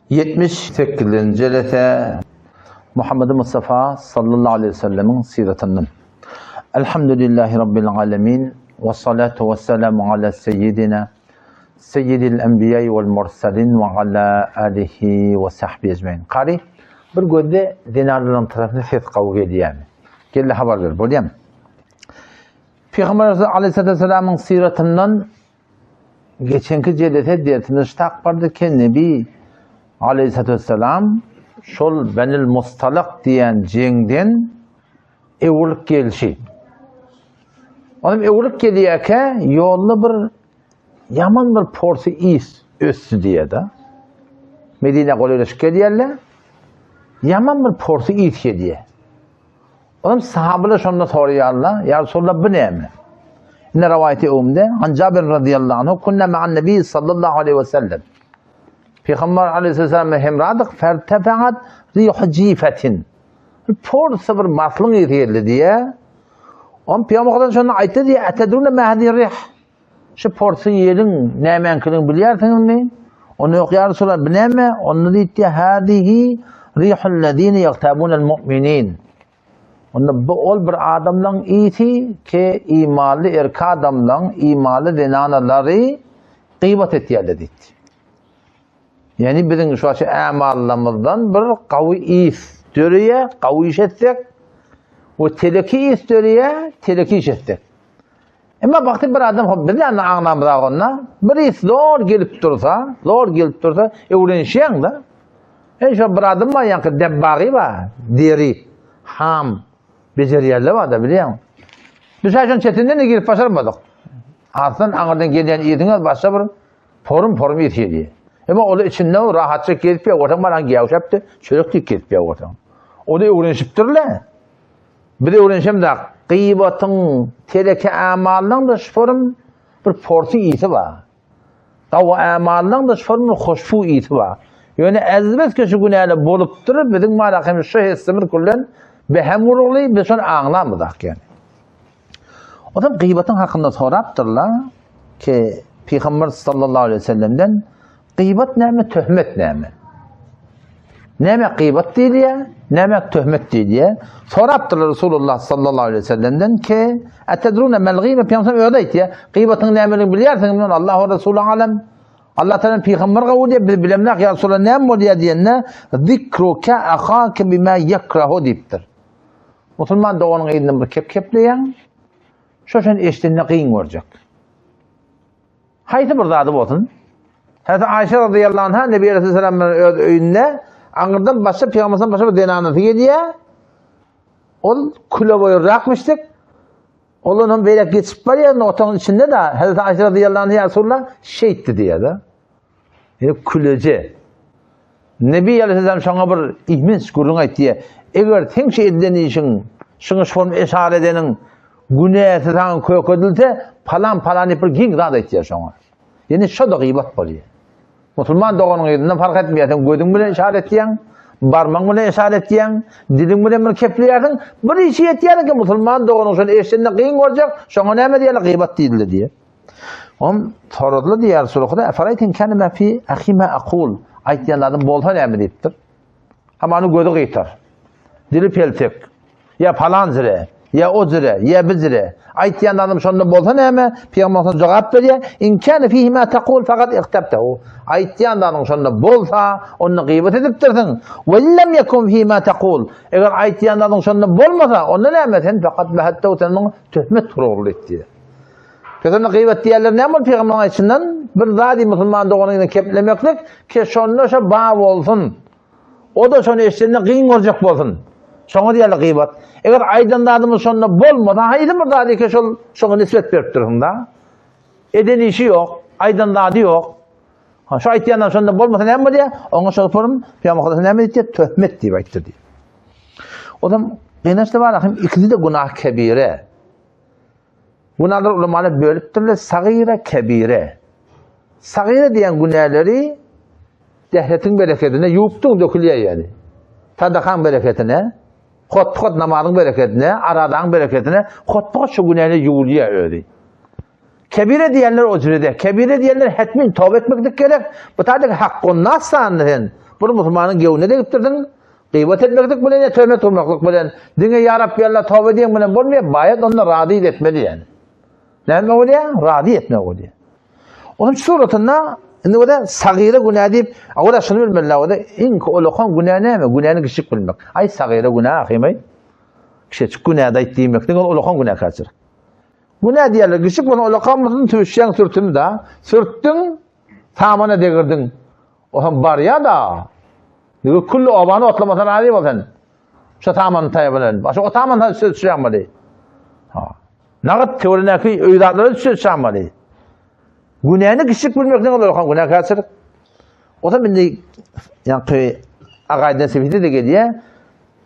78. celese Muhammed Mustafa sallallahu aleyhi ve sellem'in siretinden. Elhamdülillahi Rabbil alemin ve salatu ve selamu ala seyyidina seyyidil enbiya vel mursalin ve ala alihi ve sahbihi ecmaîn. Qari bir gözde dinarların tarafını ses kavga ediyem. Gelle haber ver, bolyam. Peygamber aleyhisselam'ın siretinden geçenki celese diyetiniz takbardı ki Nebi Aleyhisselam şol Benil Mustalak diyen cengden evlilik gelişi. Onun evlilik geliyeke yollu bir yaman bir porsi is össü diye de Medine koluylaş geliyerle yaman bir porsi is diye. Onun sahabeler şonda soruyorlar. Ya Resulallah bu ne mi? Yine rivayeti umde an Cabir radıyallahu anh kunna ma'an nebi sallallahu aleyhi ve sellem. Peygamber aleyhisselam'a hemradık fertefeat rihu cifetin. Porsi bir maslın yetiyeldi diye. On Peygamber'den sonra ayette diye etedrune mehdi rih. Şu porsi yerin nemenkinin biliyorsunuz mi? Onu yok ya Resulallah bileme. Onu diye hadihi rihullezine yaktabunel mu'minin. Onda bu ol bir adamlan iti ki imalı erka adamlan imalı denanaları gıybet etiyeldi. Yani bizim şu amallarımızdan bir kavi is dörüye kavi iş etsek o teleki is dörüye teleki iş etsek. Ama baktı bir adam bir tane anlamda ona bir is zor gelip dursa öğrenişen de şu bir adam var yani debbağı var deri ham beceriyerli var da biliyor musun? Biz her çetinden de girip başaramadık. Aslında anlardan gelen iyidiniz başka bir forum yetiyor. Ama onun içinden rahatça gelip ya ortam var hangi yavşaptı çocuk gelip ya ortam. O da öğrenişiptirler. Bir de öğrenişim de gıybatın teleki amalının da forum bir porsi iyisi var. Tavu amalının da forum hoşfu iyisi var. Yani ezbet ki şu günahla bolup durur bizim malakimiz şu hissimiz kullan behem vuruluyum biz onu anlamadık yani. O zaman gıybatın hakkında soraptırlar ki Peygamber sallallahu aleyhi ve sellem'den gıybat neyme, töhmet neyme? Neyme gıybat değil ya, neyme töhmet değil ya. Soraptırlar Resulullah sallallahu aleyhi ve sellem'den ki etedrune mel gıybe Peygamber ödeyt ya. Gıybatın neymeni biliyorsun Allah ve Resulü alem. Allah Teala Peygamber kavul ya bilemnak ya Resulullah neyme ol ya diyene zikruke ahake bima yekrahu deyiptir. Müslüman da onun elinden bir kepleyen şoşun eşliğine kıyın olacak. Haydi burada adı olsun. Hazreti Ayşe radıyallahu anh'a Nebi Aleyhisselam'ın önüne anırdan başka Peygamber'den başka bir denanatı geliyor. O kula boyu rakmıştık. Onun böyle geçip var ya otanın içinde de Hazreti Ayşe radıyallahu anh'a Resulullah şehitti diye de. Yani kulacı. Nebi Aleyhisselam şuna bir ihmis kurun et diye. Eğer tek şey edilen işin şunu şunu eşare edenin günah sana koyuk edilse falan bir ging da et şuna. Yani şu da gıybat oluyor. Müslüman da onun elinden fark etmiyorsun. Gözün bile işaret diyen, parmağın bile işaret diyen, dilin bile bir kepleyen, bir işi etiyen ki Müslüman da onun eşliğinde kıyın olacak, şuna ne diye gıybat değildi diye. Onun soruldu diye Resulullah efaraytin kendime fi ahime akul ayetlerden bolsa ne deyiptir. Ama onu gözü kıytar. Dili peltek. Ya falan zire, ya o zire, ya bizire. Ayetlerden şunda bolsa ne mi? Peygamber cevap veriyor. İn kana fihi ma taqul fakat iqtabtahu. Ayetlerden şunda bolsa onu gıybet ediptirsin. Ve lem yekun fihi ma taqul. Eğer ayetlerden şunda bolmasa onu ne etsen fakat bahatta senin töhmet turul etti. Peygamber gıybet diyenler ne mi Peygamber içinden bir zadi Müslüman da onu keplemeklik ki şunda şu bağ olsun. O da şunu eşliğinde kıyın olacak olsun. Şuna diyelim gıybat. Eğer aydınladığımız sonunda bolmadan haydi burada diye ki şuna nispet verip durun da. Eden işi yok, aydınladı yok. Şu ayetlerden sonunda bolmasa ne mi diye? Ona sorarım, Peygamber ne mi diye? Töhmet diye ayette diye. O zaman kıynaşta var ikisi de günah kebire. Günahlar ulamalar bölüptürler, sagire kebire. Sagire diyen günahları dehletin bereketine yuktun dökülüyor yani. Sadakan bereketine, hot namazın bereketine, aradan bereketine, hot şu günahını yuğuluyor öyle. Kebire diyenler o cürede. Kebire diyenler hetmin tövbe etmektik gerek. Bu tarzda hakkı nasıl anlayın? Bir Müslümanın gevne de gittirdin. Gıybet etmeklik bilen ya töhmet olmaklık bilen. Dine ya Rabbi Allah tövbe diyen bilen bolmuyor. Bayat onunla radi etmeli yani. Ne etmek oluyor? Radi etmek oluyor. Onun suratında şimdi o da sagire günah deyip o da şunu bilmeliler. O da inki olukan günah ne mi? Günahını küçük bilmek. Ay sagire günah akimay. Küçük günah da ettiğimekten olukan günah kaçır. Günah diyorlar. Küçük bunu olukan mısın? Tüvüşen sürtün da. Sürttün. Tamana degirdin. O zaman var ya da. Kullu obanı otlamasa radi olsan. Şu tamanı tayabilin. Başka o tamanı sürtüşen Nağıt teorinaki öydatları sürtüşen bali. Günahını küçük bilmekten olukan günah kaçır. O da bindi yani akayden sebiti de geliyor.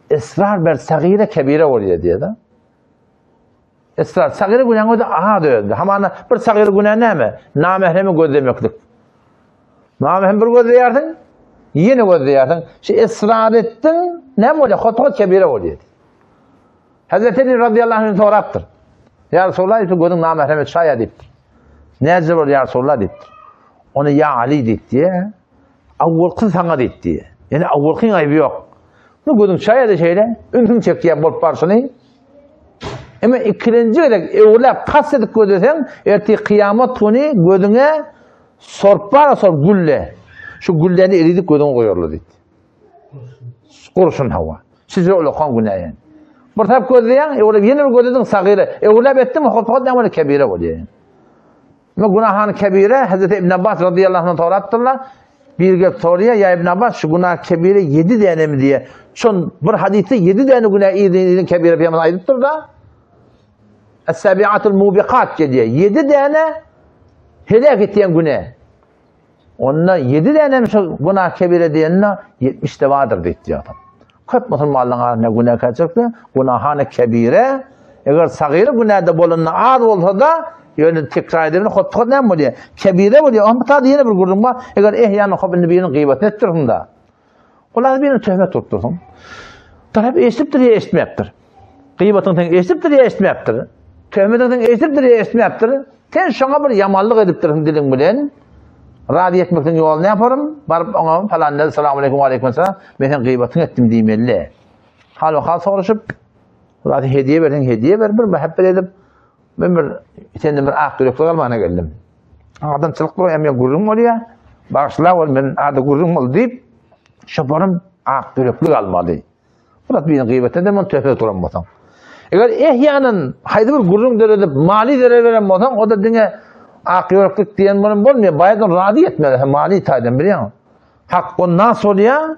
Esrar ber sagire kebire oluyor diye de. Esrar sagire günahı da aha diyor. Hamana bir sagire günah ne mi? Namahremi gözlemeklik. Namahremi bir gözleyerdin. Yine gözleyerdin. Esrar ettin. Ne mi oluyor? Hotot kebire oluyor. Hazreti Ali radıyallahu anh'ın soraktır. Ya Resulullah ise gözün namahremi şaya deyiptir. Ne acaba ya Resulullah deyiptir. Onu ya Ali deyip diye. Avvalkın sana deyip diye. Yani avvalkın ayıbı yok. Bu gözün şaya da şeyle. Üntün çekiyen bolup barsını. Ama ikinci olarak evlap kastetip gözlesen. Erti kıyamet günü gözüne sorpara sorp gülle. Şu güllerini eridip gözüne koyuyorlar deyip. Kurşun hava. Size olukan günah yani. Bir taraf gözleyen, evlap yeni bir gözledin sagire. Evlap ettim, fakat ne var kebire oluyor yani. Ama günahın kebire, Hazreti İbn Abbas radıyallahu anh'ın tavrattırlar. Bir gün soruya, ya İbn Abbas şu günah kebire 7 tane mi diye. Son bir hadiste 7 tane günah iyi kebire peygamber aydıktır da. Es-Sabi'atul Mubiqat diye. 7 tane helak ettiğin günah. Onunla 7 tane mi şu günah kebire diyenine 70 de vardır diye adam. Köp Müslümanların ne günah kaçacaktı? Günahın kebire. Eğer sagire günahda bolunna ağır olsa da yani tekrar edebilir. Hotkat ne mi diye? Kebire mi diye? Ama tadı yine bir gurum var. Eğer ehyanın kabulünü birinin gıybet ettirin de. Onlar birinin töhmet tuttursun. Taraf eşittir ya eşitmeyaptır. Gıybetin ten eşittir ya eşitmeyaptır. Töhmetin ten eşittir ya eşitmeyaptır. Ten şuna bir yamanlık ediptirin dilin bilen. Radi etmekten yol ne yaparım? Barıp ona falan dedi. Selamun aleyküm ve aleyküm selam. Ben sen gıybetini ettim diyeyim. Hal ve hal soruşup. Radi hediye verdin. Hediye ver. Bir muhabbet edip. Ben bir kendim bir ak yürekli kalmana geldim. Adamçılık bu hem gurum oluyor. Bağışla ol ben adı gurum ol deyip şoförüm ak yürekli kalmadı. Burası bir gıybet edemem tövbe turammasam. Eğer ehyanın haydi bir gurum derede mali dere veremezsen o da dine ak yüreklik diyen bunun olmuyor. Bayadan radi etmeli. Mali itaiden biliyor musun? Hak o nasıl oluyor?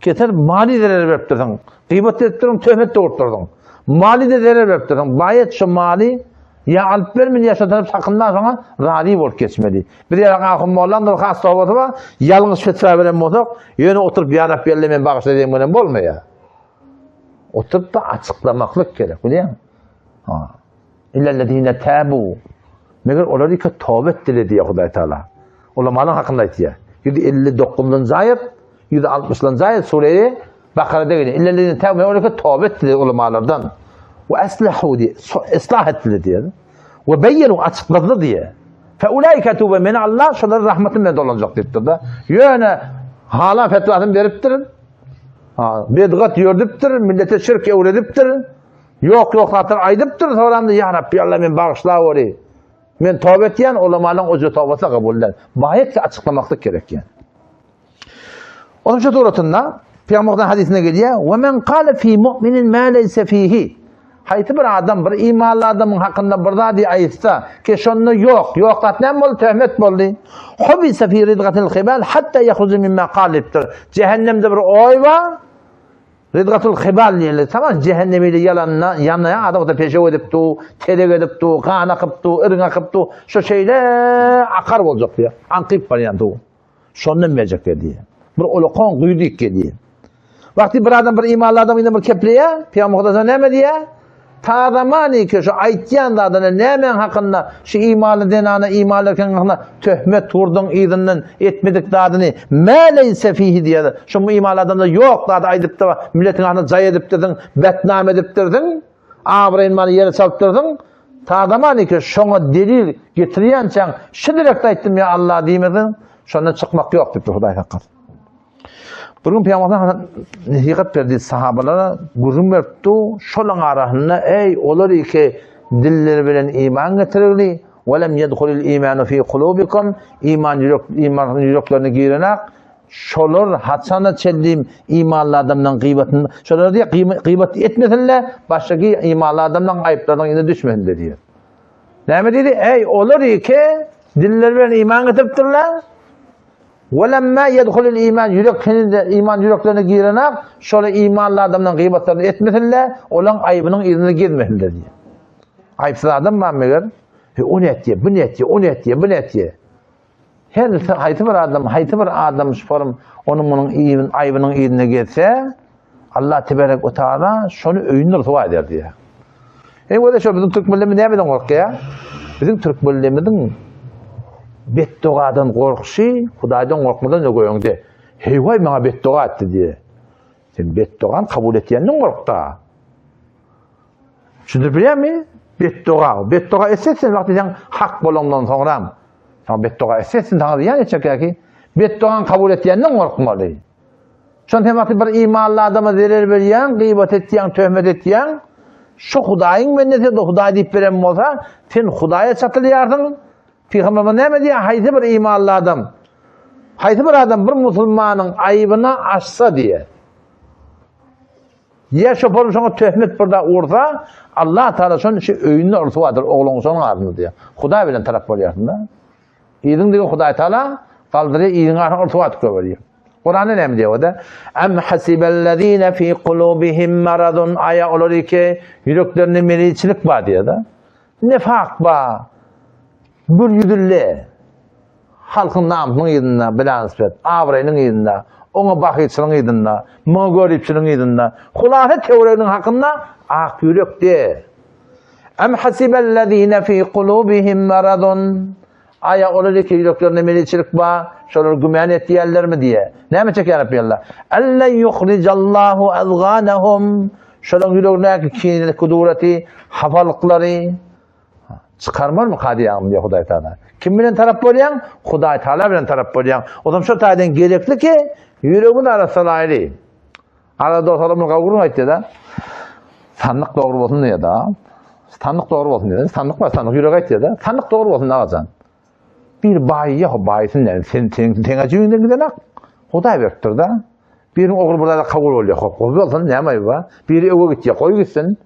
Keter mali dere veriptirdin. Gıybet ettirdin tövbe de ortturdun. Mali de dere veriptirdin. Bayet şu mali ya alıp vermeni yaşatıp sakından sonra radi bol geçmeli. Bir yere akım olandır, hasta olması var, yalnız fetva veren olsak, yönü oturup ya Rabbi ellemeyin bağışla diyeyim önemli olmuyor. Oturup da açıklamaklık gerek, biliyor musun? İllellezine tabu. Meğer onları ki tövbe ettiler diye Huday Teala. Ulamanın hakkındaydı ya. 59. ayet, 160. ayet sureyi Bakara'da geliyor. İllellezine tabu. Onları ki tövbe ettiler ulamalardan. Ve eslahu diye, ıslah ettiler diye. Ve beyyenu açıkladı diye. Fe ulaike tûbe min Allah, şunların rahmetimle dolanacak dedi de. Yani hala fetvasını veriptir. Bedgat yördüptir, millete şirk evrediptir. Yok hatır aydıptır. Sonra da ya Rabbi Allah men bağışla orayı. Men tövbe etyen ulamaların ocu tövbesi kabullen. Bayet ki açıklamaklık gerek yani. Onun şu doğrultusunda Peygamber'den hadisine geliyor. Ve men kâle fî mu'minin mâ leyse fîhî. Hayti bir adam, bir imanlı adamın hakkında bir daha diye ayıtsa ki şunu yok katnem bol, töhmet boldu. Hubise fî ridgatil khibal hatta yahruzu mimma qaliptir. Cehennemde bir oy var. Ridgatul khibal diye. Tamam cehennemiyle yanına adam da peşe edipti, terek edipti, kan akıptı, ırın akıptı. Şu şeyler akar olacak diye. Ankip varyantı o. Şundan verecek diye. Bir olukan güydük diye. Vakti bir adam bir imanlı adam yine bir kepliğe, Peygamber'den ne mi diye? Ta zamani ki şu aytyan da adına nemen hakkında şu imalı denana imalarken hakkında töhmet turdun idinin etmedik da adını meleyse fihi diye şu bu imalı adamda yok da aydıp da milletin hakkında zay edip dedin betnam edip dedin ağabeyim bana yere salttırdın ta zamani ki şuna delil getiriyen sen şu direkt ayttım ya Allah diyemedin şundan çıkmak yok dedi Huday hakkı. Bugün Peygamber'den nasihat verdi sahabalara, gurun verdi, şolan arasında ey olur ki dilleri bilen iman getirirli, وَلَمْ يَدْخُلِ الْا۪يمَانُ ف۪ي قُلُوبِكُمْ iman yüreklerini giyirenek, şolur hatsana çeldiğim imanlı adamdan gıybatını, şolur diye gıybat etmesinler, baştaki imanlı adamdan ayıplardan yine düşmesinler diyor. Ne mi dedi? Ey olur ki dilleri bilen iman getiriptirler, وَلَمَّا يَدْخُلِ الْا۪يمَانُ iman yüreklerini giyirenek, şöyle imanlı adamdan gıybatlarını etmesinler, olan ayıbının izini girmesinler diyor. Ayıpsız adam var mı gör? O ne etti, bu ne etti, o ne etti, bu ne etti. Her hayti bir adam şufarım, onun ayıbının izine gelse, Allah tebarek ve teala şunu öyünür tuva eder diye. O da şu bizim Türk millemi ne bilin korku ya? Bizim Türk milleminin bedduadan korkuşu, Hudaydan korkmadan ne koyun diye. Heyvay bana beddua etti diye. Sen bedduan kabul ettiğinden korktu. Şunu biliyor musun? Beddua etsesin vakti sen hak bolondan sonra. Sen beddua etsesin sana diyen edecek ki. Bedduan kabul ettiğinden korkmalı. Çünkü vakti bir imanlı adama zarar veriyen, gıybet ettiyen, töhmet ettiyen, şu Hudayın menneti de Huday deyip veren olsa, sen Huday'a çatılıyordun. Peygamber'e ne mi diye? Haydi bir imanlı adam. Haydi bir adam bir Müslümanın ayıbını açsa diye. Ya şoförün sana töhmet burada uğursa, Allah Teala şunun için öyününü örtüvadır, oğlunun sonun ardını diye. Huday bilen taraf oluyorsun da. İyidin diyor Huday Teala, kaldırıyor, iyidin ardını örtüvadır köveriyor. Kur'an'ın ne mi diyor o da? Em hasibellezine fi kulubihim maradun aya olur ki yüreklerinde melihçilik var diyor da. Nefak var. Bir yüdülle. Halkın namının yedinde, bilansfet, avrayının yedinde, ona bakıçının yedinde, mağöripçinin yedinde, hulafet teorilerinin hakkında ak yürek de. Em hasibellezine fi kulubihim maradun aya olur ki yüreklerinde melihçilik var, şöyle gümen ettiğerler mi diye. Ne mi çeker yapıyorlar? Ellen yuhricallahu azganahum şöyle yüreklerindeki kudureti, hafalıkları çıkarmar mı kadiyam diye Huday Teala. Kim bilen taraf bolayan? Huday Teala bilen taraf bolayan. O zaman şu tayden gerekli ki yüreğin arasına ayrı. Arada ortalama kavurun etti de sandık doğru olsun diye da. Sandık doğru olsun diye. Sandık var sandık yürek etti de. Sandık doğru olsun ne alacaksın? Bir bayi ya bayisın yani sen acıyından gidenek. Huday verdir de. Birin oğlu burada da kavur oluyor. Kavur olsun ne yapayım var? Biri eve gidecek koy gitsin.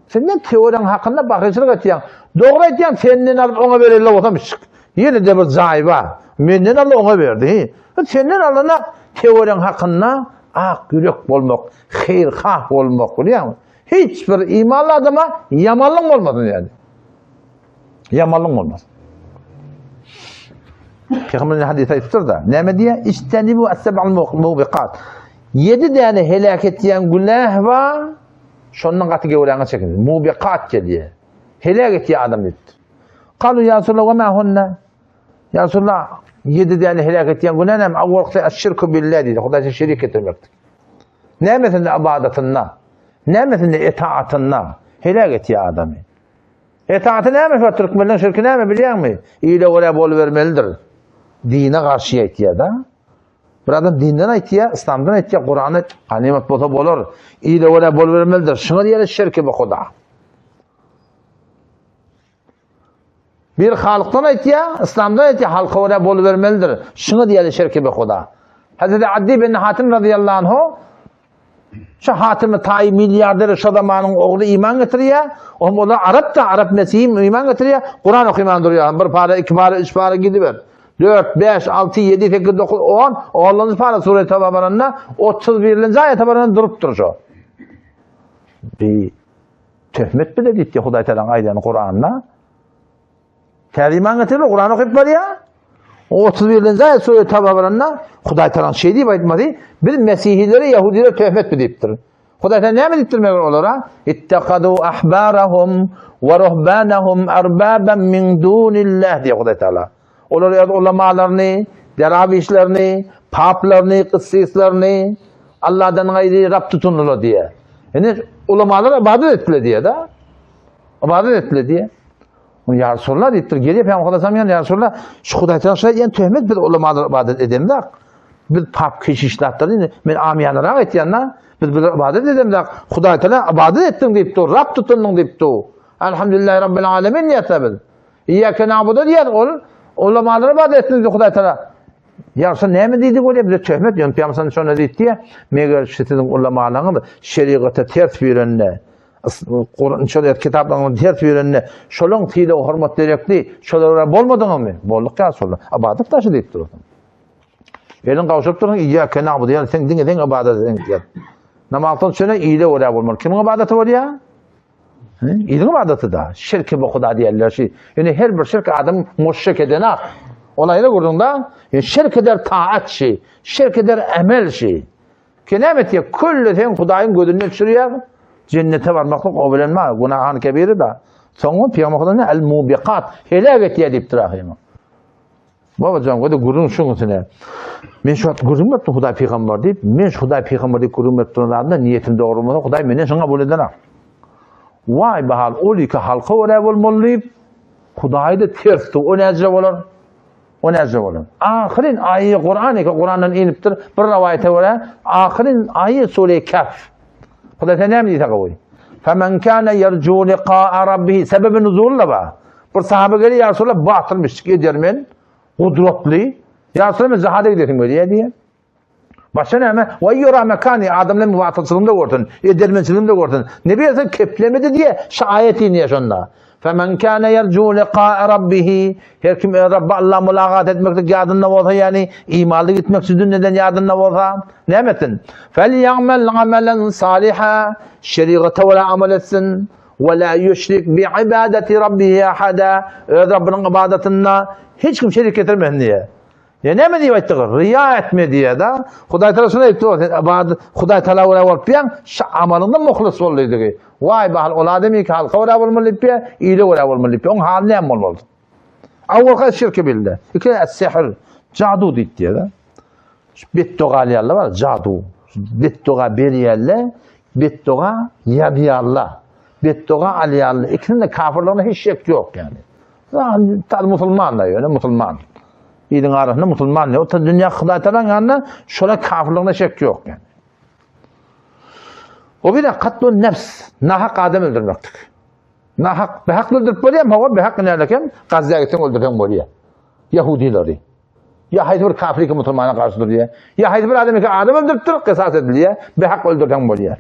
Senden teorinin hakkında bakıcılık ediyorsun. Doğru ediyorsun, senden alıp ona verirler otamışık. Yine de bir zayi var. Menden alıp ona verdi. Senden alına teorinin hakkında ak yürek olmak, hayırkah olmak biliyor musun? Hiçbir imanlı adama yamanlık olmasın yani. Yamanlık olmasın. Peygamber'in hadisi ayıptır da. Ne mi diye? İşteni bu es-seb'al mubiqat. 7 tane helak ettiyen günah var. Şondan katı gevurana çekinir. Mubiqat diye. Helak ettiği adam etti. Kalu ya Resulallah ve ma hunna. Ya Resulallah 7 tane helak ettiğin günah ne mi? Avvakta şirku billah dedi. Hudaysa şerik ettirmektir. Ne mesela ibadetinde, ne mesela itaatinde helak ettiği adamı. İtaatı ne mi? Şu Türk milletinin şirki ne mi biliyor musun? İyle oraya bol vermelidir. Dine karşı ettiği da. Buradan dinden ettiği, İslam'dan ettiği, Kur'an'ı animat bota bolur. İyle oraya bol vermelidir. Şuna diyelim şirki bu kuda. Bir halktan ettiği, İslam'dan ettiği halka oraya bol vermelidir. Şuna diyelim şirki bu kuda. Hazreti Addi bin Hatim radıyallahu anhu şu Hatim'i tayi milyarder şu zamanın oğlu iman getiriyor. O da Arap da Arap Mesih'im iman getiriyor. Kur'an okuyan duruyor. Bir para, iki para, üç para gidiver. 4, 5, 6, 7, 8, 9, 10 oğlanız para Sure-i Tebabaran'da 31. ayet tabaran'da durup durur şu. Bir töhmet bile gitti Huday Teala'nın ayetini Kur'an'la. Iman getiriyor. Kur'an okuyup var ya. 31. ayet Sure-i Tebabaran'da Huday Teala'nın şey deyip ayetmedi. Bir Mesihilere, Yahudilere töhmet mi deyiptir. Huday Teala ne mi deyiptirmek onlara? İttekadu ahbarahum ve ruhbanahum erbaben min dunillah diye Huday Teala. Onlar ulamalarını, derabişlerini, paplarını, kıssislerini Allah'tan gayrı Rab tutunurlar diye. Yani ulamalar ibadet ettiler diye de. İbadet ettiler diye. Ya Resulullah deyiptir. Geriye Peygamber Aleyhisselam ya Resulullah şu Huday Teala yani töhmet bir ulamalar ibadet edemler. Biz pap keşişlatları men amiyanarak etyanlar biz bir ibadet edemler. Hudaý Teala ibadet etdiň diýip dur, Rab tutundyň diýip dur. Elhamdülillahi Rabbil alamin diýär biz. İyyake na'budu diýär ol. Ulamalar ibadet etdiň Hudaý Teala. Ýa-da näme diýdi bu bize töhmet ýön Peygamber şonu diýdi. Meger şetiň ulamalaryny şeriata ters birenle Kur'an şöyle kitaplarını ters birenle şolun tile hormat direkli şolara bolmadyňmy? Bolduk ya şolar. Ibadet taşı diýip durýar. Elin kavuşup durun, İyyâke na'budu yani sen dinle ibadet edin diyor. Namazdan sonra iyile oraya bulmak. Kimin ibadeti var ya? İyiliğin ibadeti da. Şirk-i bu Huda diyorlar şey. Yani her bir şirk adam müşrik edene. Olayla kurduğunda şirk eder taat şey. Şirk eder emel şey. Kenemet ya kullu sen Huda'nın gözüne düşürüyor. Cennete varmakla kabullenme. Günahın kebiri da. Sonra Peygamber'den el-mubiqat. Helak et diye deyip durayım. Babacan o da gurun şunusuna. Men şu gurun etdi Hudaý Peygamber deyip, men şu Hudaý Peygamber deyip gurun etdiňde niyetim doğru bolsa Hudaý meni şoňa bol eder. Vay bahal olika halka ora bolmaly deyip Hudaýdy tersdi. O näze bolar? O näze bolar? Ahirin aýy Qur'an-ı Qur'andan inipdir. Bir rivayete göre ahirin aýy Sure Kehf. Hudaý näme diýdi gowy? Femen kana yerju liqa'a rabbih sebebi nuzul ba. Bir sahabe geli ya Resulullah batıl müşrik edermen. Kudretli. Ya Resulallah zahade gidelim böyle diye. Başka ne ama? Ve yura mekani adamla muvatılsılığında gördün. Edermençiliğinde gördün. Ne bilirsin keplemedi diye şayeti niye şunda. Femen kâne yercu liqâ'a rabbihi. Her kim Rabbi Allah mülâgat etmekte yadında olsa yani imanlı gitmek südün neden yadında olsa. Ne emetin? Fel ya'mel amelen saliha. Şeriata ve amel etsin. Ve la yushrik bi ibadeti rabbihi ahada. Rabbinin ibadetine hiç kim şerik getirmeyin diye. Ya ne mi diye ettiği? Riya etme diye da. Hudaý Teala şuna ettiği. Hudaý Teala oraya varıp yan amalında muhlis oluydu. Vay bahal ol ademi ki halka oraya olmalı diye, iyili oraya olmalı diye. Onun haline hem olmalı. Avvaka şirki bildi. İki es-sihr. Cadu deyip diye da. Bettoğa aliyallah var. Cadu. Bettoğa beriyallah. Bettoğa yadiyallah. Bettoğa aliyallah. İkisinin de kafirlerine hiç şek yok yani. Tabi Müslüman da öyle, Müslüman. İyinin arasında Müslüman ne? O da dünya Hudaý Teala'nın yanında şöyle kafirliğine şek yok yani. O bir de katlun nefs, nahak adam öldürmektik. Nahak, behak öldürüp böyle ama behak nereden? Gazze'ye gittin öldürken böyle. Yahudileri. Ya haydi bir kafir ki Müslümana karşıdır diye. Ya haydi bir adam ki adam öldürttür, kısas ediliyor. Behak öldürken böyle.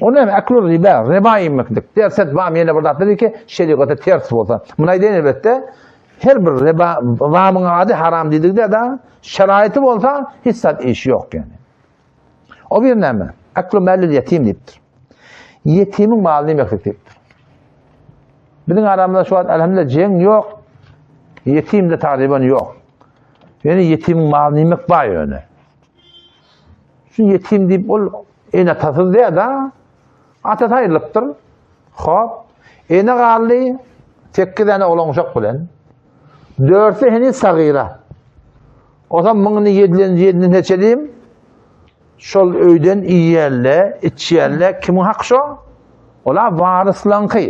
O ne? Aklur riba, riba yemektik. Terset vam yine burada dedi ki şeriata ters olsa. Buna değil elbette. Her bir riba vamın adı haram dedik de da şeraiti olsa hissat iş yok yani. O bir neme? Aklı mellil yetim deyiptir. Yetimin malını yemektik deyiptir. Bizim aramda şu an elhamdülillah ceng yok. Yetim de taliban yok. Yani yetimin malını yemek var yani. Şu yetim deyip ol ene tasıl diye da atat hayırlıktır. Hop. Ene galli tekkidene olanacak bilen. Dörtü heni sagira. O zaman mıngını yedilin neçeliyim? Şol öyden iyiyerle, içiyerle kimin hak şu? Ola varıslankı.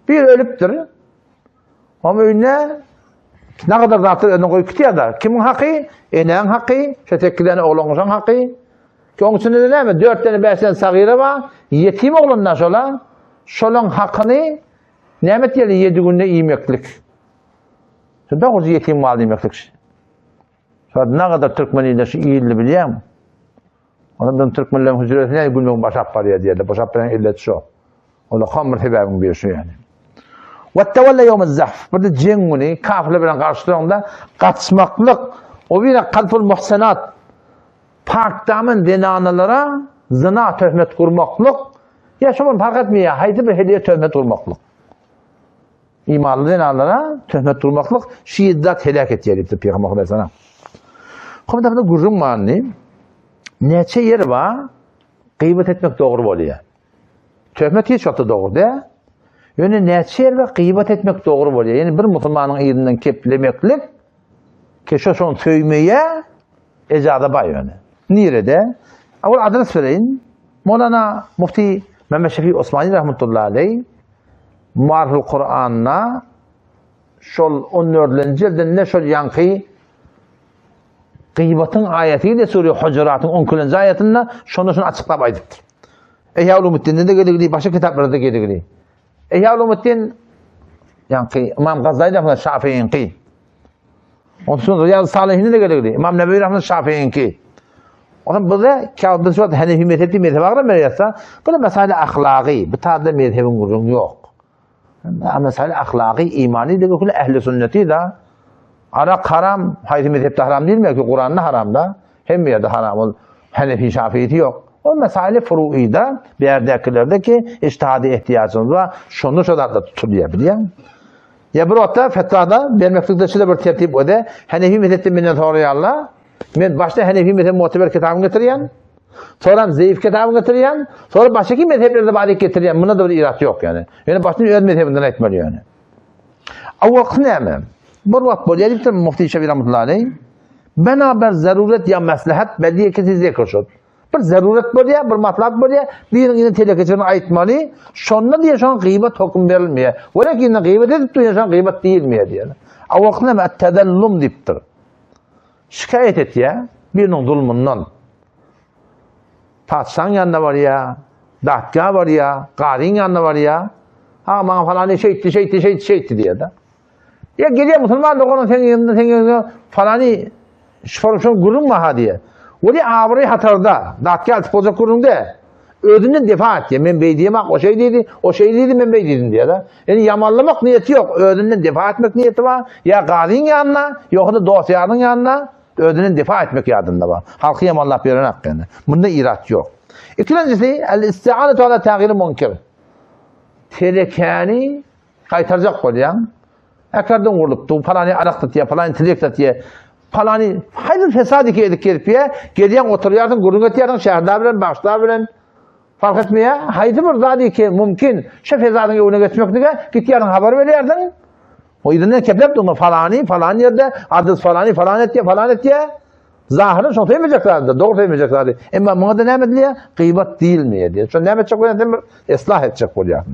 Bir ölüptür. Ama önüne ne kadar zatır önüne koyup gidiyor da. Kimin hakkı? Enen hakkı. Şu tekkidene olanacak hakkı. Ki onun için de ne mi? 4 tane 5 tane sagira var. Yetim oğlundan şola. Şolun hakkını nimet yeri 7 günde yemeklik. Şimdi ben o yetim mal yemeklik. Sonra ne kadar Türkmeniyle şu iyiliği biliyor musun? Ondan Türkmenlerin hücresine günlüğün başap paraya diyorlar. Başap paraya illet şu. O da kamır hibabın bir şey yani. وَاتَّوَلَّ يَوْمَ الزَّحْفِ Burada cenguni kafirle bilen karşılığında kaçmaklık. O bir de kalful muhsenat. Parktamın denanalara zina töhmet kurmaklık. Ya şu fark etmiyor. Haydi bir hediye töhmet kurmaklık. İmanlı denanalara töhmet kurmaklık. Şiddet helak et yeriptir Peygamber Aleyhisselam. Komada burada gurrun mani. Neçe yer var? Gıybet etmek doğru oluyor. Töhmet hiç yoktu doğru değil. Yani neçe yer var? Gıybet etmek doğru oluyor. Yani bir Müslümanın yerinden keplemeklik keşke son söymeye ecada bay yani. Nerede? Avul adres vereyim. Mevlana Mufti Mehmet Şefik Osmani rahmetullahi aleyh Muariful Kur'an'na şol 14. cilden ne şol yankı Gıybatın ayetiyle Sure Hucurat'ın 10. ayetinde şunu açıklap aytıptır. Ihya Ulumuddin'de de geligili, başka kitaplarda da geligili. Ihya Ulumuddin yani İmam Gazali rahmetullah Şafii'nki. Ondan sonra Riyad-ı Salihinde de geligili. İmam Nebevi rahmetullah Şafii'nki. Onun burada kâbı şu Hanefi mezhebi mezhebi var mı yasa? Bu mesele ahlaki. Bu tarzda mezhebin kurun yok. Mesele ahlaki, imani de kule ehli sünneti de arak haram, haydi mezhepte haram değil mi ki Kur'an'da haram da hem yerde haram ol. Hanefi Şafii'ti yok. O mesele furu'i da bir yerdekilerdeki ictihadi ihtiyacımız var. Şunu da tutulabiliyor. Ya bir hatta fetvada vermeklikte şöyle bir tertip o da Hanefi mezhepte minnet orayallah. Men başta Hanefi mezhebi muteber kitabını getiriyen, sonra zayıf kitabını getiriyen, sonra başka mezheplerde bari getiriyen. Buna da bir irat yok yani. Yani başta öz mezhebinden etmeli yani. Avvak ne? Bir vakit böyle diptir Mufti Şafii rahmetullahi aleyh. Beraber zaruret ya maslahat belli ki siz zikr. Bir zaruret böyle, bir maslahat böyle, birinin tehlikesini aytmalı. Şonda diye şon gıybet hüküm verilmiyor. Velakin gıybet edip de şon gıybet değilmiyor diye. Avvak ne? Tedellum diptir. Şikayet et ya, birinin zulmundan. Padişahın yanında var ya, dağıtgah var ya, qadinin yanında var ya. Ha bana falan şey etti diye de. Ya geliyor Müslüman da onun senin yanında falan şifrasyon kurun mu ha diye. Öyle ağabey hatarda, dağıtgah atıp olacak kurun de. Ödünden defa et ya, ben bey diyemek o şey değildi ben bey dedim diye de. Yani yamanlamak niyeti yok, ödünden defa etmek niyeti var. Ya qadinin yanına, yok da dosyanın yanına. Ödünün defa etmek yadında var. Halkı yamanlap veren hakkında. Bunda irat yok. İkincisi, el-isti'anetu ala tağiri munkir. Terekeni kaytaracak olayan, ekrardan vuruluptu, falani arak diye, falani tilek diye, falani hayır fesadi ki edik kerpiye, geliyen oturuyorsun, gurun etiyorsun, şehirde bilen, başta bilen, fark etmeye, haydi bir zadi ki mümkün, şu fesadın yoluna geçmek diye, gittiyorsun haber veriyordun. O yüzden keplep de onu falan yerde, adres falan et diye, zahırı çok sevmeyeceklerdi, doğru sevmeyeceklerdi. Ama buna da ne ediliyor? Gıybet değil mi diye. Şu ne edecek oluyor? Islah edecek oluyor.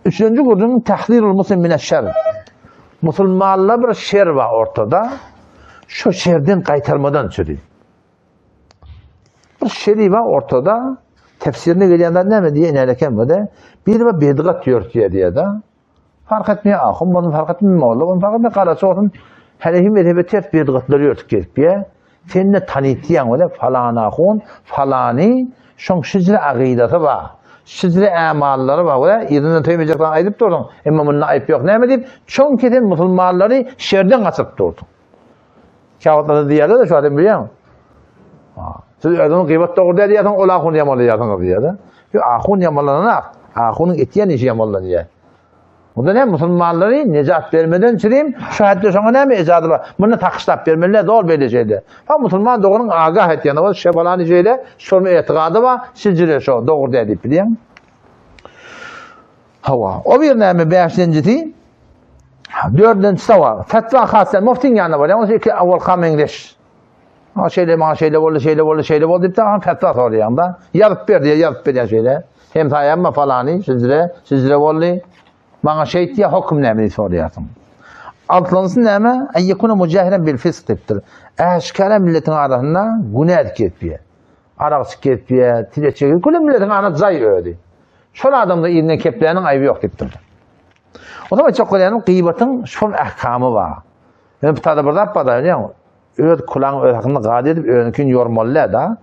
Üçüncü kurduğun tahzirul muslim mineşşer. Müslümanla bir şer var ortada. Şu şerden kaytarmadan sürüyor. Bir şeri var ortada. Tefsirine geliyenler ne mi diye inerken böyle. Bir de bedgat diyor diye de. Fark etmiyor ahım, bunu fark etmiyor oğlum, bunu fark etmiyor karası olsun. Hanefi mezhebi ters bedgatları örtük diye. Seninle tanıtıyan öyle falan ahun, falani, şun şizre akidası var. Şizre emalları var öyle. Yerinden tüymeyecekten ayıp durdun. Ama bunun ayıp yok. Ne mi deyip? Çünkü de Müslümanları şerden kaçıp durdun. Kağıtlarda diyorlar da şu adam biliyor musun? Siz adamın gıybet doğru diyorsan, o ahun yamalı diyor da. Ahun yamalanana, ahunun etiyen işi yamalanıyor. Bu da ne? Müslümanları necat vermeden çüreyim, şahitler sana ne mi icadı var? Bunu takışlap vermeliler, doğru böyle şeyde. Ha Müslüman doğrunun agah et yanı var, şebalani şeyle, sorma etikadı var, sizcile şu, doğru deyip biliyor musun? Hava. O bir neymi beşincisi, dördüncüsü var. Fetva khasel, muftin yanı var. Yani o iki avval kam İngiliz. Şeyle oldu deyip de fetva soruyor yanında. Yazıp ver şeyle. Hem sayemme falani, sizcile oldu. Bana şey diye hüküm nemini soruyorsun. Altıncısı neme? En yekunu mücahiren bil fisktir. Eşkara milletin arasında günah etkiye. Arak etkiye, tile çekiyor. Kule milletin arasında zay ödü. Şöyle adamda iline keplerinin ayıbı yok deyiptir. O zaman çok önemli gıybetin şun ahkamı var. Ben bir tadı burada yapmadı öyle mi? Öğret kulağın hakkında gadi edip öğrenkün yormalı da.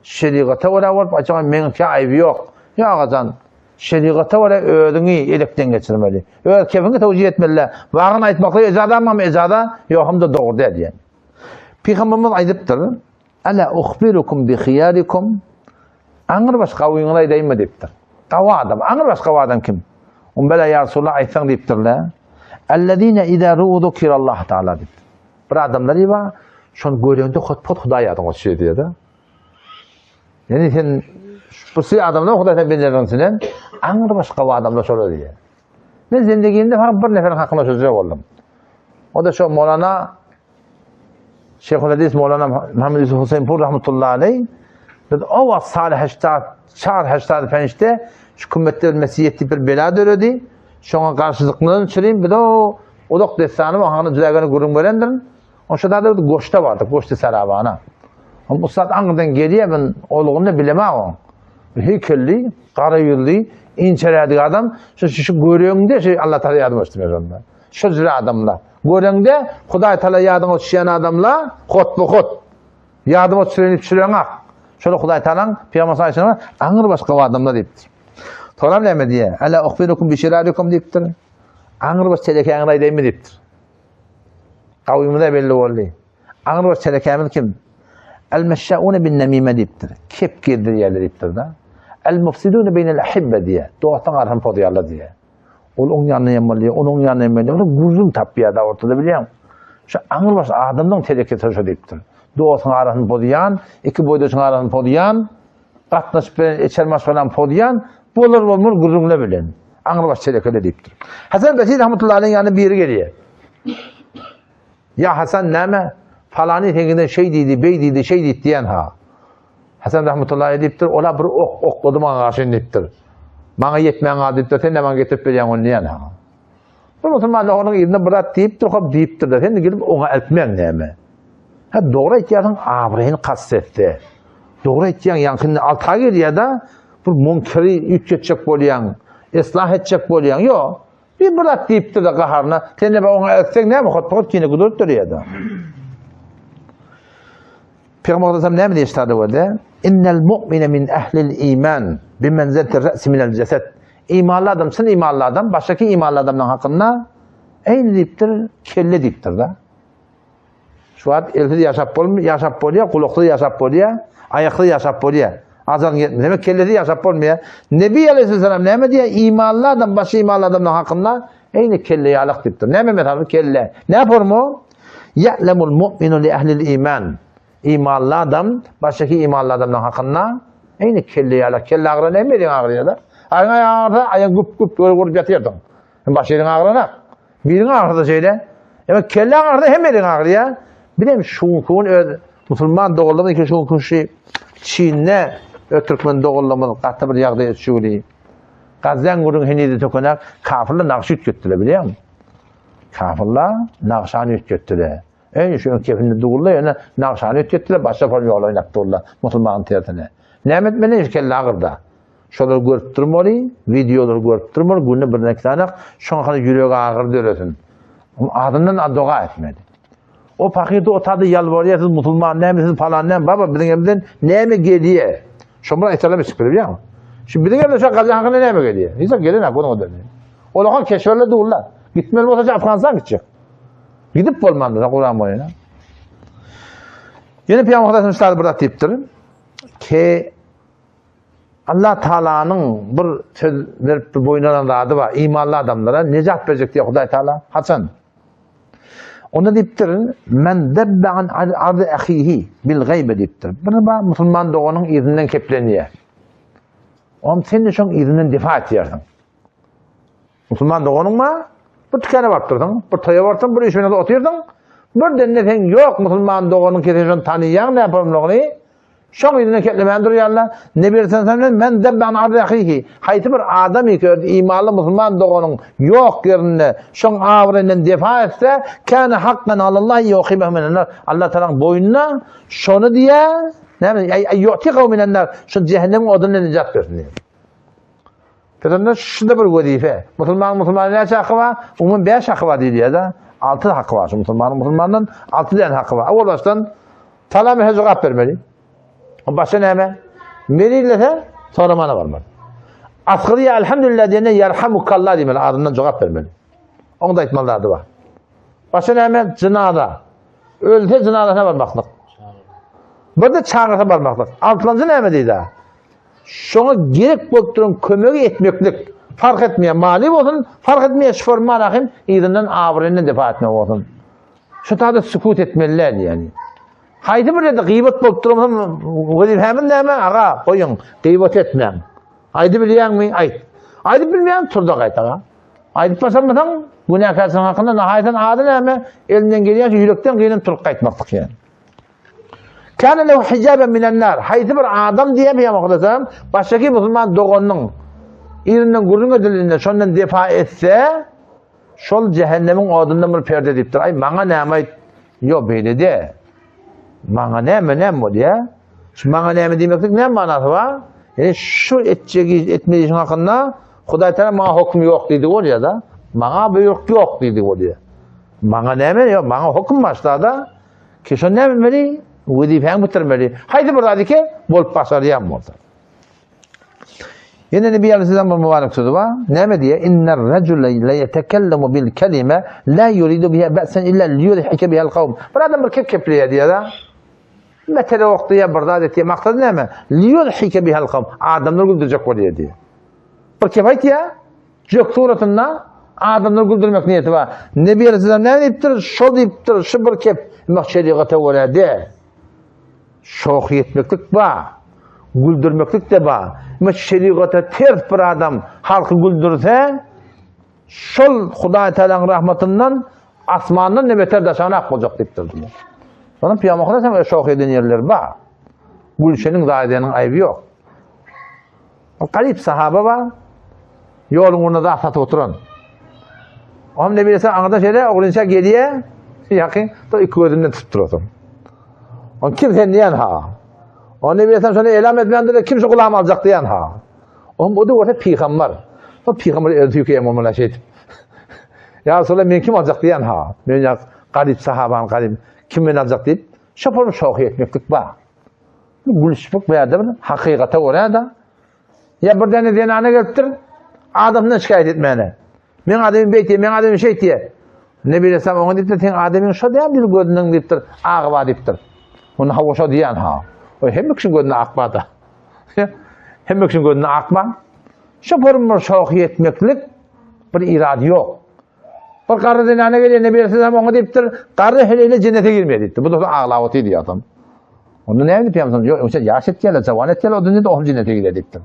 Şerikata oraya varıp açığa menki ayıbı yok. Ya ağacan. Şeriata var ödünü elekten geçirmeli. Öyle kefini tevcih etmeli. Varın aytmakla ecada ama ecada yok hem de doğru diye. Peygamberimiz ayıptır. Ala ukhbirukum bi khiyarikum. Anır başka uyuğuna edeyim mi deyiptir. Kava adam. Anır başka adam kim? Bela ya Resulullah aytsan deyiptir la. Ellezine idâ ru'u zukirallah Teala deyiptir. Bir adamları var. Şunu görüyordu pot Huday adam o şey diye de. Yani sen bu sürü adamlar Huday'dan benlerden anır başka adamlar şöyle diye. Ben zindegimde bir neferin hakkında sözcük oldum. O da şu Mevlana Şeyhülislam Mevlana Muhammed Yusuf Hüseyinpur rahmetullahi aleyh. Dedi o vaxt salih 85'te şu kümmetler mesiyetli bir bela döredi. Şuna karşılıklarını çüreyim. Bir de o da destanı o hanı düzegini kurun verendirin. Oşada da goşta vardı, goşta sarabana. Ama Ustad anıdan geliye ben oluğunu bilemem. Heykelli, kara yüzlü, inçeledi adam. Şu görüyorsun Allah Teala yardım etsin onda. Şu zira adamla. Görüyorsun de Huday Teala yardım etsin adamla, hot bu hot. Yardım etsin sürüyorlar. Şöyle Huday Teala'nın Peygamber Aleyhisselam'a anır başka adamla deyiptir. Toram ne diye? Ala ukhbirukum bi shirarikum deyiptir. Anır baş telekanı da deymi deyiptir. Kavimde belli oldu. Anır baş telekanı kim? El-meşşâûne bin-nemîme deyiptir. Kep girdir yerler deyiptir da. El-mufsidûne beynel-ahibbe diye. Doğatan arham poduyarlar diye. Onun yanına yemelliyor, onun yanına yemelliyor. Onu guzun tapıya da ortada biliyor musun? Şu anır baş adamdan teleketi deyiptir. Doğatan arham poduyan, iki boydaşın arham poduyan, katlaşıp içermez falan poduyan, bulur bulur guzunla bilen. Anır baş teleketi deyiptir. Hasan Basri rahmetullahi aleyh'in yanına biri geliyor. Ya Hasan neme? Falani tekinde şey dedi, bey dedi, şey dedi diyen ha. Hasan rahmetullahi deyiptir, ola bir okladı bana karşı deyiptir. Bana yetmeyen ha deyiptir, sen de bana getirip vereceksin onu diyen ha. Bu Müslümanlar onun yerine bırak deyiptir, hop deyiptir de, sen de gelip ona eltmeyen neyme. Ha doğru etkiyanın abrayını kastetti. Doğru etkiyan yankını alta geliyor da, bir munkeri yük edecek bolayan, ıslah edecek bolayan, yok. Bir bırak deyiptir de kaharına, sen de ona eltsen neyme, hop yine kudurup duruyor da. Peygamber Aleyhisselam ne mi diye iştadı orada? İnnel mu'mine min ehlil iman bimenzetir re'si minel ceset. İmanlı adam, sen imanlı adam, baştaki imanlı adamdan hakkında eğil deyiptir, kelle deyiptir da. Şu an elfide yaşap oluyor, kulaklı yaşap oluyor, ayaklı yaşap oluyor. Azan yetmiyor. Demek kellesi yaşap olmuyor. Nebi Aleyhisselam ne mi diye imanlı adam, başı imanlı adamdan hakkında eğil kelleyi alak deyiptir. Ne mi tabi kelle? Ne yapar mı? Ya'lemul mu'minu li ehlil iman. İmanlı adam, baştaki imanlı adamdan hakkında aynı kelleyi alak. Kelle ağrı ne mi ağrıyor da? Ayağın güp vurup yatıyordun. Başı elin ağrına. Birin ağrıda şeyle. Evet kelle ağrıda hem elin ağrıyor. Bir de şunkun Müslüman doğullama iki şunkun şey Çin'ne Türkmen doğullama katta bir yağda yetişiyor. Gazden gurun henüz tökenek kafirle nakşit götüre biliyor musun? Kafirle nakşanı götüre. En şu kefinde doğulla yana nakşanı götüre başka falan yol oynak doğulla Müslüman tiyatına. Nimet beni işkelle ağırda. Şolar görüp durmalı, videolar görüp durmalı, günde bir nektanak, şu an yüreğe ağırda öğretin. Adından dua etmedi. O fakirde o tadı yalvarıyorsunuz, Müslüman neymisiniz falan neyim, baba bizim evimden neye mi geliyor? Şunlara ihtiyaçlar çıkıyor biliyor musun? Şimdi bizim evimden şu an Gazi hakkında neye mi geliyor? İnsan gelin ha, bunu o dönüyor. O zaman keşferle doğurlar. Gitmeli olacak Afganistan gidecek. Gidip olmam da Kur'an boyuna. Yine Peygamber Aleyhisselam burada deyiptir ki Allah Teala'nın bir söz verip boyundan adı var. İmanlı adamlara necat verecek diye Huday Teala. Hasan. Ona deyiptir. Men debbe an ardı ahihi bil gaybe deyiptir. Bunu Müslüman doğanın izinden kepleniyor. Onun senin için izinden difa ediyorsun. Müslüman doğanın mı? Bir tükene baktırdın. Bir toya baktırdın. Bir işine de oturdun. Bir dennefen yok Müslüman doğanın kesin tanıyan ne yapalım onu? Şoň ýerine ketlemän durýarlar. Nebi Aleyhisselam men debban ardahihi. Haýty bir adam ikör imanly musulman doganyň ýok ýerinde şoň awrynyň defa etse kana hakkan Allah ýokyba menen Allah taala boýnuna şonu diýe näme ýoti gowmenler şu cehennem odyny nejat bersin. Pedende şunda bir wezife. Musulman näçe hakkı var? Umum 5 hakkı var diýär da. 6 hakkı var. Musulmandan 6 den hakkı var. Awal baştan talamy hezap bermeli. Başka neyme? Meriyle sonra bana varmadı. Asgariye elhamdülillah diyene yerhamukallah demeli. Ardından cevap vermeli. Onu da etmelilerdi var. Başka neyme? Cınada. Ölse cınadasına varmaklık. Burada çağırsa varmaklık. Altıncı neyme deydi? Şuna gerek bokturun kömöğü etmeklik. Fark etmeye mali olsun, fark etmeye şforma rahim, izinden avrenine defa etmek olsun. Şu tarzda sükut etmeliler yani. Haydi bir de gıybet bolup durmam. Hemen näme? Aga, koyun. Gıybet etmem. Haydi bilýän mi? Haydi bilmeýän turda gaýtaga. Haydi basammasan, günäkärsin hakynda nahaýatan ady näme? Elinden gelýän ýürekden gynyn turup gaýtmakdyk ýa. Kana lehu hijaban minen nar. Haydi bir adam diýemýär okdasam, başgaky musulman doganyň ýerinden gurrun ödülünden şondan defa etse, şol cehennemiň odundan bir perde dipdir. Ay, maňa näme Yok böyle de. Bana ne diye. Şu bana ne demeklik ne manası var? Yani şu etmeyişin hakkında Huday Teala bana hüküm yok dedi o ya da. Bana büyük yok dedi o diye. Bana ne yok? Bana hüküm başladı. Ki şu ne bilmeli? Vazifeni bitirmeli. Haydi burada dedi ki bolup başarıyan oldu. Yine Nebi Aleyhisselam mübarek sözü var. Ne mi diye? İnner recule le yetekellemu bil kelime la yuridu biha ba'sen illa liyudhike biha'l kavm. Bir adam bir kep-kepliye diye da. Metele okuya burada dedi. Maksadı ne mi? Liyudhike biha'l kavm. Adamlar güldürecek o diye. Bir kep ayt ya. Jök suratında adamlar güldürmek niyeti var. Nebi Aleyhisselam ne deyiptir? Şol deyiptir. Şu bir kep. Mak şeriatı öyle de. Şok yetmeklik var. Güldürmeklik de var. Ama şeriatı ters bir adam halkı güldürse şol Huday Teala'nın rahmetinden asmandan ne beter de sana olacak deyiptir. Onun piyamakta sen öyle şok eden yerler var. Gülşenin zaidenin ayıbı yok. Garip sahaba var. Yolun önünde asat oturan. Onun ne bilirsen anında şeyde oğlunca geliye yakın da iki gözünden tutturuyorsun. On kimse niyen ha? Onu ne bilirsen sonra elam etmeyen de kimse kulağım alacak diyen ha. O da orada peygamber. O peygamber özgürlüğe olmalı şey. Ya sonra ben kim alacak diyen ha. Ben ya garip sahaban garip kim ben alacak deyip şoförüm şok etmeklik var. Bu gülüşmek veya da hakikate orada. Ya bir tane denane getir. Adamdan şikayet etmeyene. Men adamın beyti, men adamın şey diye. Ne bilirsen ona deyip de sen adamın şu diyen bir gözünden deyiptir. Ağı var deyiptir. Onu hava diyen ha. O hem kişinin gözüne akmadı. Hem kişinin gözüne akma. Şoförün bir şok etmeklik bir irade yok. Bir karı denane geliyor ne bilirsen ona deyiptir. Karı hele cennete girmeye deyiptir. Bu da ağlavatı diyor adam. Onu ne deyip yapsam? Yok, yaş etkiyle, zavan etkiyle o dönüyor da o cennete gidiyor deyiptir.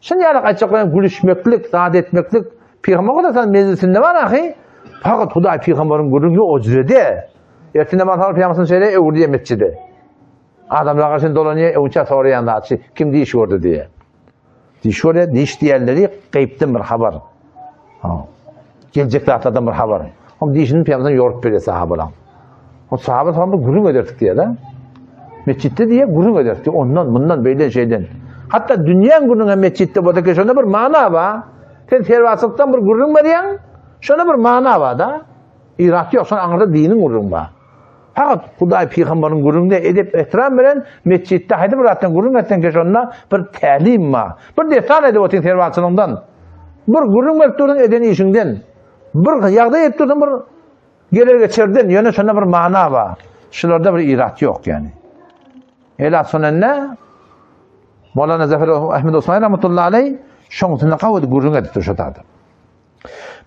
Şimdi yani açıklayın gülüşmeklik, saat etmeklik. Peygamber kadar sen meclisinde var ahi. Fakat Huday Peygamber'in gururlu o cürede. Ertinde mantar Peygamber'in şeyle evurdiye mescide. Adamlar karşısında dolanıyor, uçak soruyan da açı. Kim diş gördü diye. Diş gördü, diş diğerleri kayıptın bir haber. Gelecekler atadan bir haber. Ama dişinin Peygamber'in yorup veriyor sahabeler. O sahabe tamamda gurur öderdik diye de. Mescitte diye gurur öderdik. Ondan, bundan, böyle şeyden. Hatta dünyanın gururuna mescitte bu da şuna bir mana var. Sen tervasılıktan bir gururun var ya. Şuna bir mana var da. İrat yok. Sonra anında dinin gururun var. Fakat Huday Peygamber'in gururunda edip ehtiram veren mescitte haydi bir attan gururun etken keşonuna bir talim var. Bir deftan edip otin tervasılığından. Bir gururun var tutun edeni işinden. Bir yağda et tutun bir gelir geçirdin. Yani şuna bir mana var. Şunlarda bir irat yok yani. Ela sonra ne? Mevlana Zafer Ahmed Osman rahmetullahi aleyh şoňsuna gawdy gurrun edip şotadı.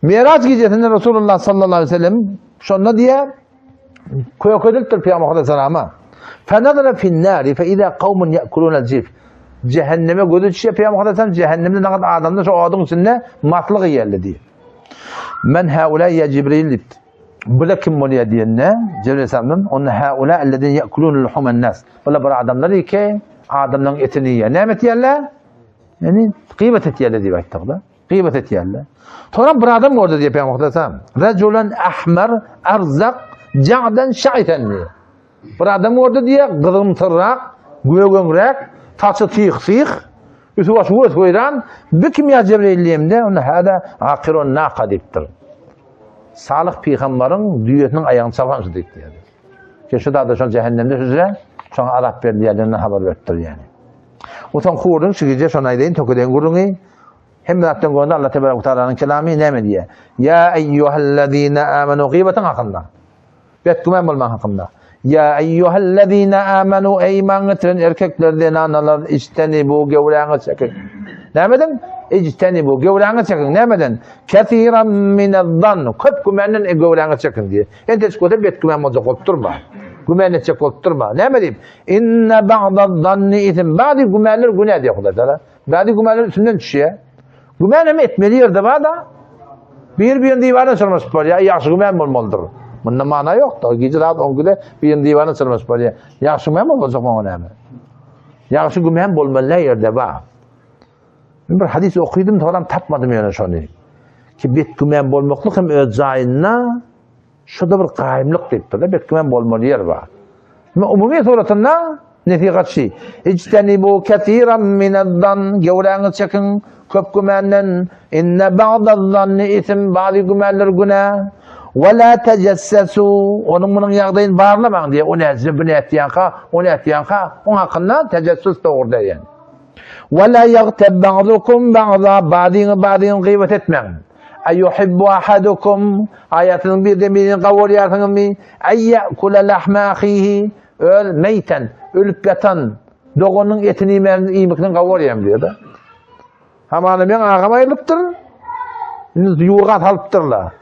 Miraç gecesinde Resulullah sallallahu aleyhi ve sellem şonda diye koyakadıltır Peygamber sallallahu فَنَظَرَ فِي النَّارِ فَاِذَا قَوْمٌ يَأْكُلُونَ الْجِفْ Cehenneme gözü düşüyor Peygamber sallallahu cehennemde ne kadar adamlar şu adamın içinde matlığı yerli diye. Men haulâ ya Cibril Bula kim oluyor diyenler Cebrail sallallahu onun haulâ ellezîne ye'kulûne luhumen nas. Bula bir adamlar ki adamların etini yiyor. Ne et yerler? Yani gıybet et yerler diye baktılar. Gıybet et yerler. Sonra bir adam orada diye Peygamber sallallahu Reculen ahmer erzak ca'den şa'iten diye. Bir adam orada diye gırımtırrak, göğönrek, taşı tıyık, üstü başı göz koyran, bir kim ya Cebrail'liyemde onu hada akirun naqa deyiptir. Salih Peygamber'in düğetinin ayağını çalansı deyip diye. Ki şu da şu cehennemde üzere şu Arap verdiğinden haber verdir yani. O zaman kurun çıkıcı şu aydeyin tokuden kurunu hem de attan gonda Allah Teala Teala'nın kelamı ne mi diye. Ya eyyuhellezine amenu gıybeten hakkında. Betkumen bulman hakkında. Ya eyyuhellezine amenu eyman getiren erkeklerden analar istenibu gevreğine çekin. Ne medin? İctenibu gevreğine çekin. Ne medin? Kethiren minezzan. Köp gümenin gevreğine çekin diye. Ente çıkıda betkumen olacak oturma. Gümenle çek oturma. Ne medin? İnne ba'dazzanni isim. Bazı gümenler günah diye kullanırlar. Bazı gümenler üstünden düşüyor. Gümen hem etmeli yerde var da bir divanı sırmış var ya. Yaxşı gümen olmalıdır. Bunda mana yok da. Gece rahat 10 güne bir divanı sırmış var ya. Yaxşı gümen olacak mı ona? Yaxşı gümen olmalı yerde var. Bir hadis okudum da adam tapmadım yani şunu. Ki bit gümen olmaklık hem öz zayınna Şurada bir qaimlik deyipdir da, belki men bolmaly yer bar. Umumiy suratında netiqatçı. İctenibu ketiran mineddan, gevreğiniz çekin köp gümenden, inne ba'daddanni isim, bazı gümenler günah. Ve la tecessesu, onun bunun yağdayın bağırlamayın diye, o ne zibni ettiyanka, o ne ettiyanka, onun hakkında tecessüs de orada yani. Ve la yagteb ba'dukum ba'da, bazını gıybet etmeyin. Eyyuhibbu ahadukum, ayatının bir de birinin kavuryarsınız mı? Eyyekule lahme ahihi, meyten, ölüp yatan, doğunun etini yemekten kavuryam diyor da. Hamanı ben ağama ayılıptır, yuğat alıptırlar.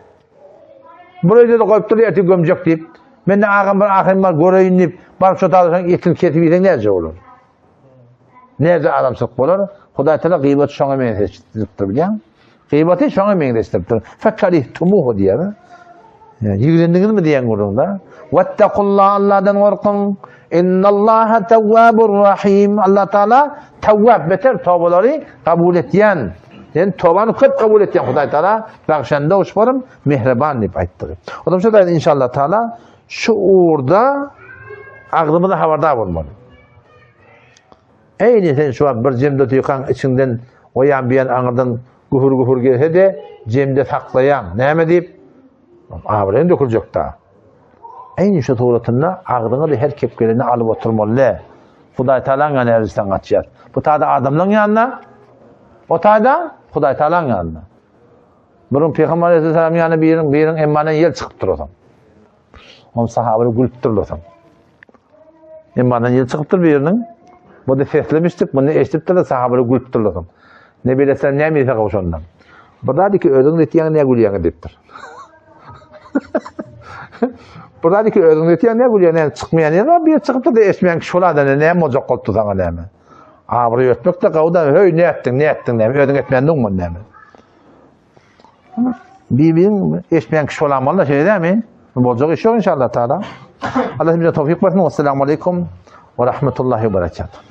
Burayı da koyup duruyor, eti gömecek deyip, ben de ağam var, ahim var, göreyim deyip, barıp şota alırsan etin ketip yedin nerede olur? Nerede adamsızlık olur? Huday Teala gıybeti şoňa meňzeşdiripdir bilýän. Gıybeti şoňa meňzeşdiripdir. Fekarihtumu diýer. Ýigrendiňiz mi diýen gurunda? Vettaqullaha, Allahdan gorkun. İnnallaha tevvabur rahim. Allah Teala tevvab beter tawbalary kabul etýän. Yani tawbany köp kabul etýän Huday Teala bagşanda uşbarym mehriban diýip aýtdy. Ondan sonra inşallah Teala şu uğurda aklımıza haberdar bolmaly. Eyni sen şu an bir jemde tüýkan içinden oyan bilen aňyrdan gühür gelse de jemde saklayan näme diýip abiren döküljek da. Eyni şu suratynda agdyňy da her kepgelini alyp oturmaly. Hudaý Taalaň ýanydan gaçýar. Bu taýda adamlaryň ýanyna, o taýda Hudaý Taalaň ýanyna. Burun Peýgamber Aleyhisselam ýanyna biriň emmana ýel çykyp durýar. On sahabalar gülüp durýar. Emmana ýel çykyp dur biriniň. Bu da seslemiştik, bunu eşitip de sahabalar gülüp durýar. Ne bilesen näme diýse gowşandan. Burada ki özüň etýän ne gülýän diýipdir. Burada ki özüň etýän ne gülýän, näme çykmaýan ýa bir çykyp da eşmeýän kişi bolada näme mojak bolupdy sana näme. Abry ötmek de gawda höý ne etdiň näme özüň etmändiň bu näme. Birbiriň eşmeýän kişi bolanmaly şey näme? Mojak iş ýok inşallah taala. Allah bize tawfik bersin. Assalamu aleykum ve rahmetullahi ve berekatuhu.